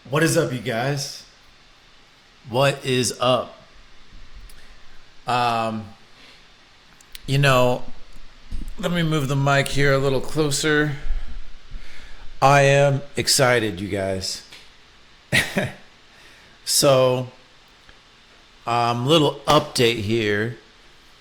What is up, you guys? What is up? Um, you know, Let me move the mic here a little closer. I am excited, you guys. So, little update here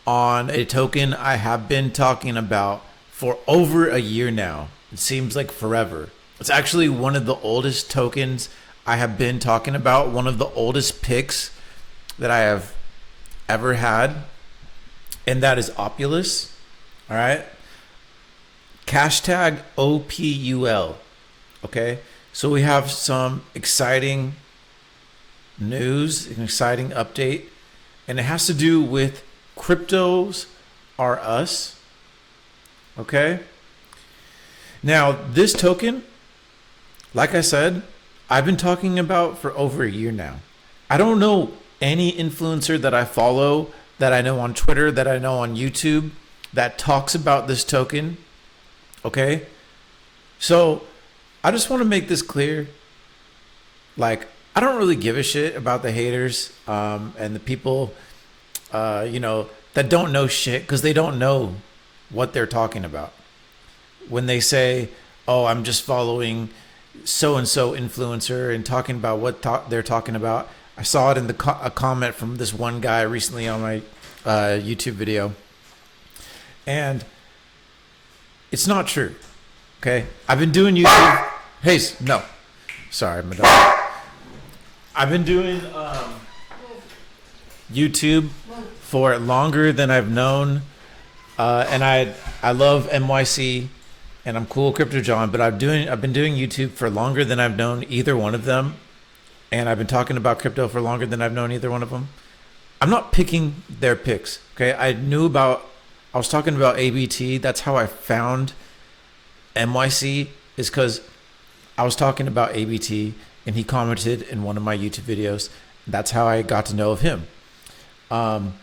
on a token I have been talking about for over a year now. It seems like forever. It's actually one of the oldest tokens I have been talking about, one of the oldest picks that I have ever had, and that is Opulous. All right. Hashtag OPUL. Okay. So we have some exciting news, an exciting update, and it has to do with cryptos are us. Okay. Now, this token, like I said, I've been talking about for over a year now. I don't know any influencer that I follow, that I know on Twitter, that I know on YouTube, that talks about this token. Okay. So I just want to make this clear. Like, I don't really give a shit about the haters and the people, that don't know shit because they don't know what they're talking about. When they say, oh, I'm just following so and so influencer and talking about what they're talking about. I saw it in a comment from this one guy recently on my YouTube video. And it's not true. Okay. I've been doing YouTube. Hey, no. Sorry, my dog. I've been doing YouTube for longer than I've known. And I love NYC and I'm cool Crypto John, but I've been doing YouTube for longer than I've known either one of them. And I've been talking about crypto for longer than I've known either one of them. I'm not picking their picks. Okay. I was talking about ABT. That's how I found NYC, is because I was talking about ABT and he commented in one of my YouTube videos. That's how I got to know of him. And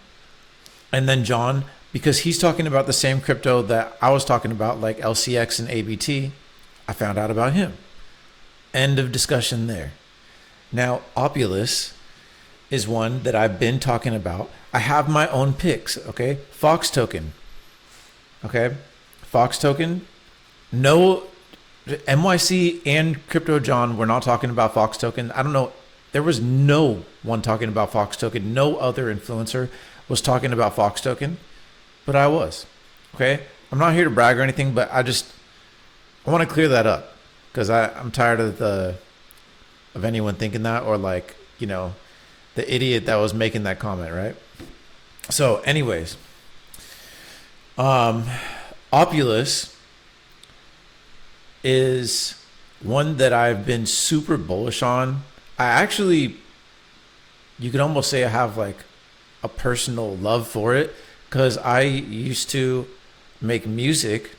then John, because he's talking about the same crypto that I was talking about, like LCX and ABT, I found out about him. End of discussion there. Now, Opulous is one that I've been talking about. I have my own picks, okay? Fox token. Okay? Fox token. No, NYC and Crypto John were not talking about Fox token. I don't know. There was no one talking about Fox token. No other influencer was talking about Fox token, but I was. Okay? I'm not here to brag or anything, but I want to clear that up because I'm tired of anyone thinking that, or like, the idiot that was making that comment, right? So anyways, Opulous is one that I've been super bullish on. You could almost say I have like a personal love for it because I used to make music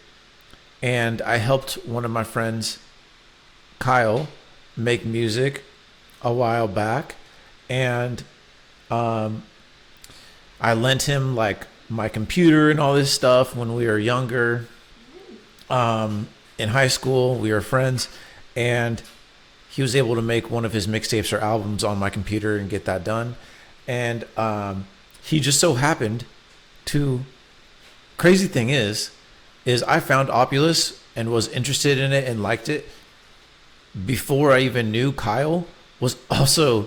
and I helped one of my friends, Kyle, make music a while back. And I lent him like my computer and all this stuff when we were younger. In high school, we were friends, and he was able to make one of his mixtapes or albums on my computer and get that done. And he just so happened to. Crazy thing is I found Opulous and was interested in it and liked it before I even knew Kyle was also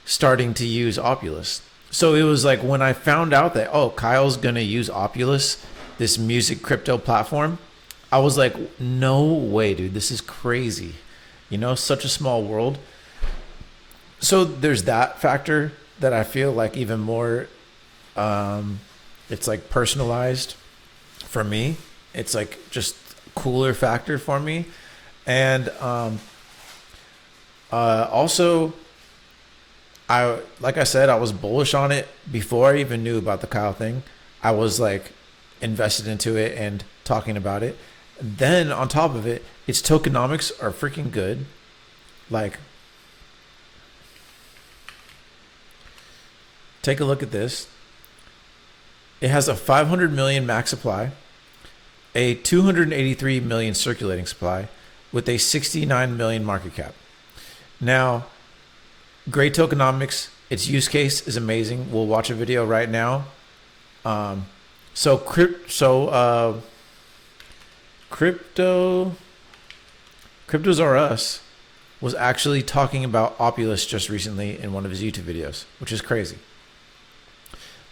starting to use Opulous. So it was like when I found out that, oh, Kyle's going to use Opulous, this music crypto platform, I was like, no way, dude, this is crazy. Such a small world. So there's that factor that I feel like even more, it's like personalized for me. It's like just cooler factor for me. And also, like I said, I was bullish on it before I even knew about the Kyle thing. I was like invested into it and talking about it. Then on top of it, its tokenomics are freaking good. Like, take a look at this. It has a 500 million max supply, a 283 million circulating supply, with a 69 million market cap. Now, great tokenomics. Its use case is amazing. We'll watch a video right now. So CryptosRus was actually talking about Opulous just recently in one of his YouTube videos, which is crazy.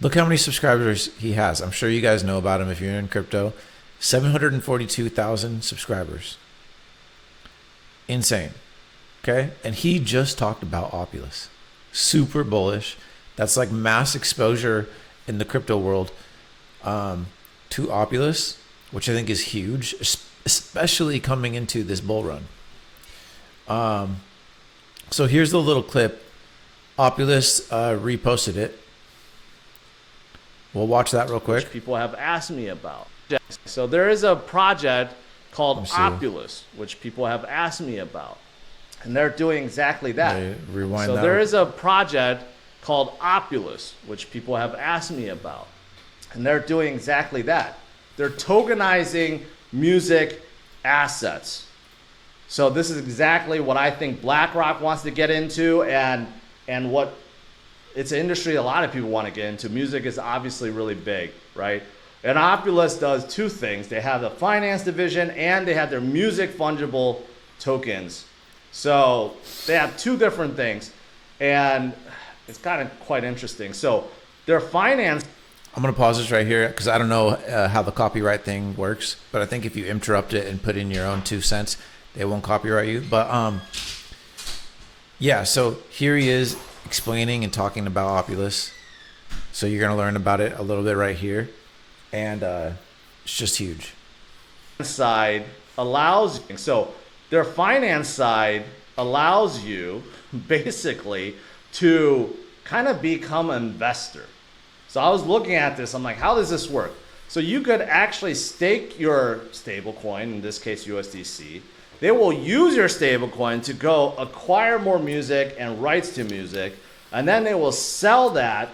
Look how many subscribers he has. I'm sure you guys know about him if you're in crypto. 742,000 subscribers. Insane. Okay? And he just talked about Opulous. Super bullish. That's like mass exposure in the crypto world to Opulous, which I think is huge, especially coming into this bull run. So here's the little clip. Opulous reposted it. We'll watch that real quick. Which people have asked me about. So there is a project called Opulous, which people have asked me about. And they're doing exactly that. Rewind so that. there is a project called Opulous, which people have asked me about. And they're doing exactly that. They're tokenizing music assets. So this is exactly what I think BlackRock wants to get into, and what it's an industry a lot of people want to get into. Music is obviously really big, right? And Opulous does two things. They have the finance division and they have their music fungible tokens. So they have two different things, and it's kind of quite interesting. So their finance. I'm going to pause this right here because I don't know how the copyright thing works, but I think if you interrupt it and put in your own 2 cents, they won't copyright you. But yeah, so here he is explaining and talking about Opulous. So you're going to learn about it a little bit right here. And it's just huge. Side allows, so their finance side allows you basically to kind of become an investor. So I was looking at this, I'm like, how does this work? So you could actually stake your stablecoin, in this case USDC. They will use your stablecoin to go acquire more music and rights to music, and then they will sell that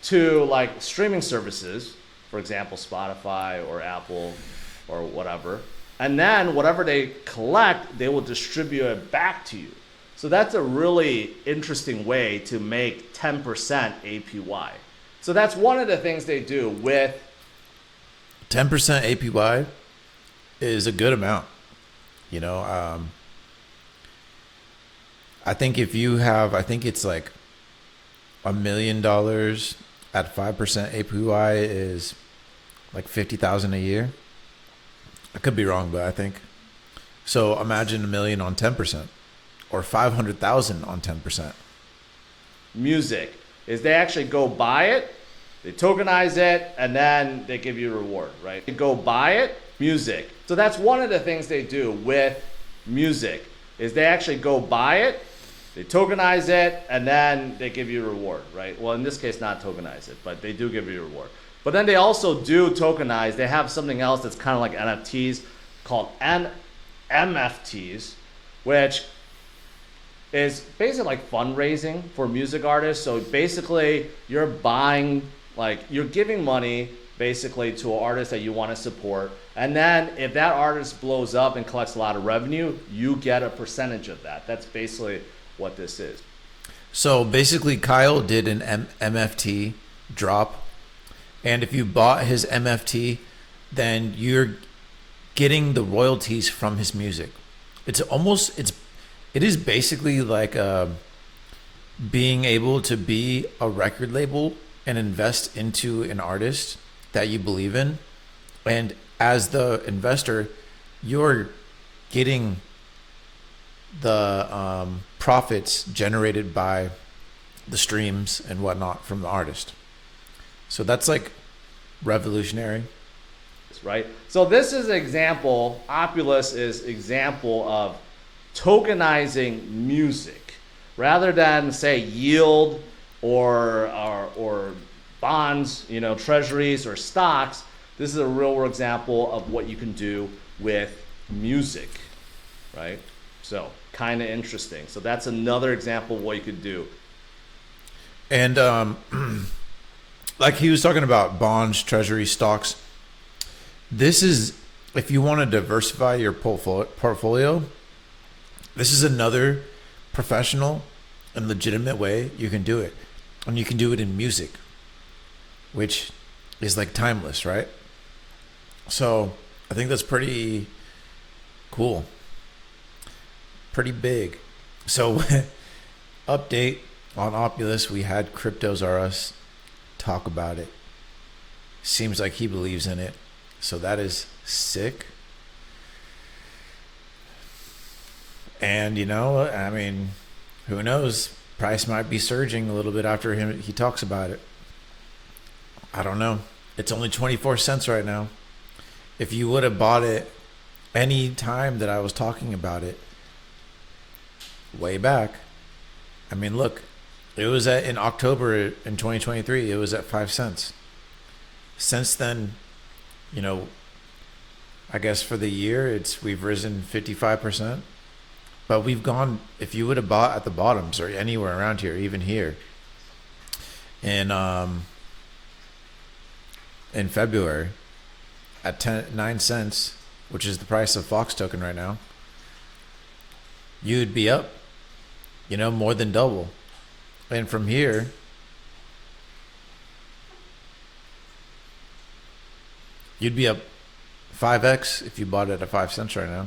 to like streaming services, for example, Spotify or Apple or whatever. And then whatever they collect, they will distribute it back to you. So that's a really interesting way to make 10% APY. So that's one of the things they do with 10% APY is a good amount. You know, I think if you have, I think it's like $1 million at 5% APY is like 50,000 a year. I could be wrong, but I think so. Imagine $1 million on 10% or 500,000 on 10%. Music is they actually go buy it, they tokenize it, and then they give you a reward, right? They go buy it, music. So that's one of the things they do with music is they actually go buy it, they tokenize it, and then they give you a reward, right? Well, in this case, not tokenize it, but they do give you a reward. But then they also do tokenize. They have something else that's kind of like NFTs called MFTs, which is basically like fundraising for music artists. So basically you're buying, like you're giving money basically to an artist that you want to support. And then if that artist blows up and collects a lot of revenue, you get a percentage of that. That's basically what this is. So basically Kyle did an MFT drop. And if you bought his MFT, then you're getting the royalties from his music. It is basically like being able to be a record label and invest into an artist that you believe in. And as the investor, you're getting the profits generated by the streams and whatnot from the artist. So that's like revolutionary. Right? So this is an example, Opulous is example of tokenizing music rather than say yield or bonds, you know, treasuries or stocks. This is a real world example of what you can do with music, right? So kind of interesting. So that's another example of what you could do. And like he was talking about bonds, treasury, stocks. This is, if you want to diversify your portfolio, this is another professional and legitimate way, you can do it. And you can do it in music, which is like timeless, right? So I think that's pretty cool. Pretty big. So update on Opulous, we had CryptosRus talk about it. Seems like he believes in it. So that is sick. And you know, I mean, who knows? Price might be surging a little bit after he talks about it. I don't know. It's only 24 cents right now. If you would have bought it any time that I was talking about it, way back, I mean, look, it was in October in 2023, it was at 5 cents. Since then, you know, I guess for the year, we've risen 55%. But we've gone, if you would have bought at the bottoms or anywhere around here, even here, in February at 9 cents, which is the price of Fox token right now, you'd be up, you know, more than double. And from here, you'd be up 5x if you bought it at 5 cents right now.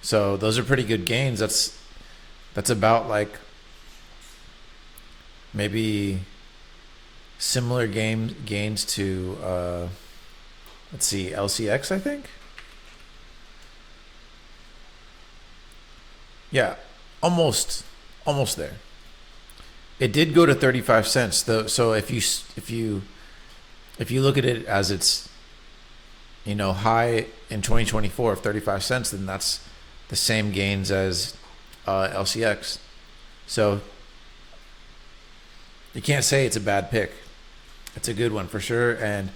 So those are pretty good gains. That's about like maybe similar gains to let's see, LCX, I think. Yeah, almost there. It did go to 35 cents though. So if you look at it as its, you know, high in 2024 of 35 cents, then that's the same gains as LCX. So you can't say it's a bad pick. It's a good one for sure. And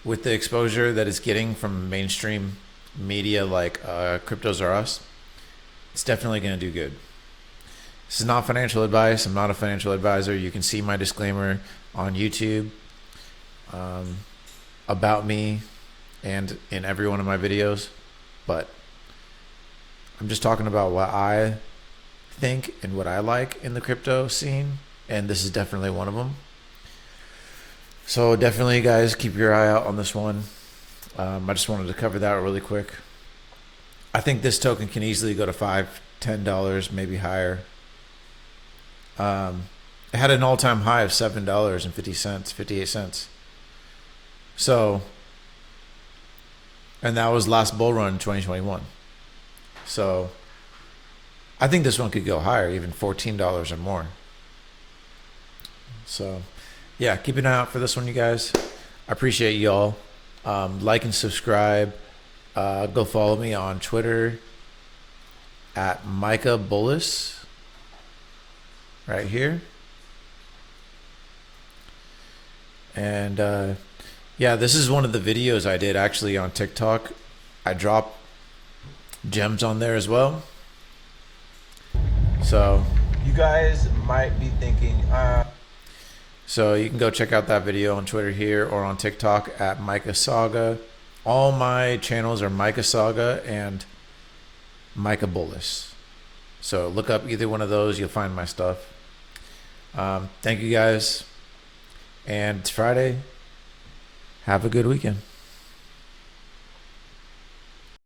with the exposure that it's getting from mainstream media like CryptosRus, it's definitely going to do good. This is not financial advice. I'm not a financial advisor. You can see my disclaimer on YouTube about me and in every one of my videos. But I'm just talking about what I think and what I like in the crypto scene, and this is definitely one of them. So definitely, guys, keep your eye out on this one. I just wanted to cover that really quick. I think this token can easily go to $5-10, maybe higher. It had an all-time high of $7.50, 58 cents. So, and that was last bull run in 2021. So I think this one could go higher, even $14 or more. So yeah, keep an eye out for this one, you guys. I appreciate y'all. Like and subscribe. Go follow me on Twitter at Micah Bullis right here. And yeah, this is one of the videos I did actually on TikTok. I drop gems on there as well. So you guys might be thinking, so you can go check out that video on Twitter here or on TikTok at Micah Saga. All my channels are Micah Saga and Micah Bullis. So look up either one of those, you'll find my stuff. Thank you guys. And it's Friday. Have a good weekend.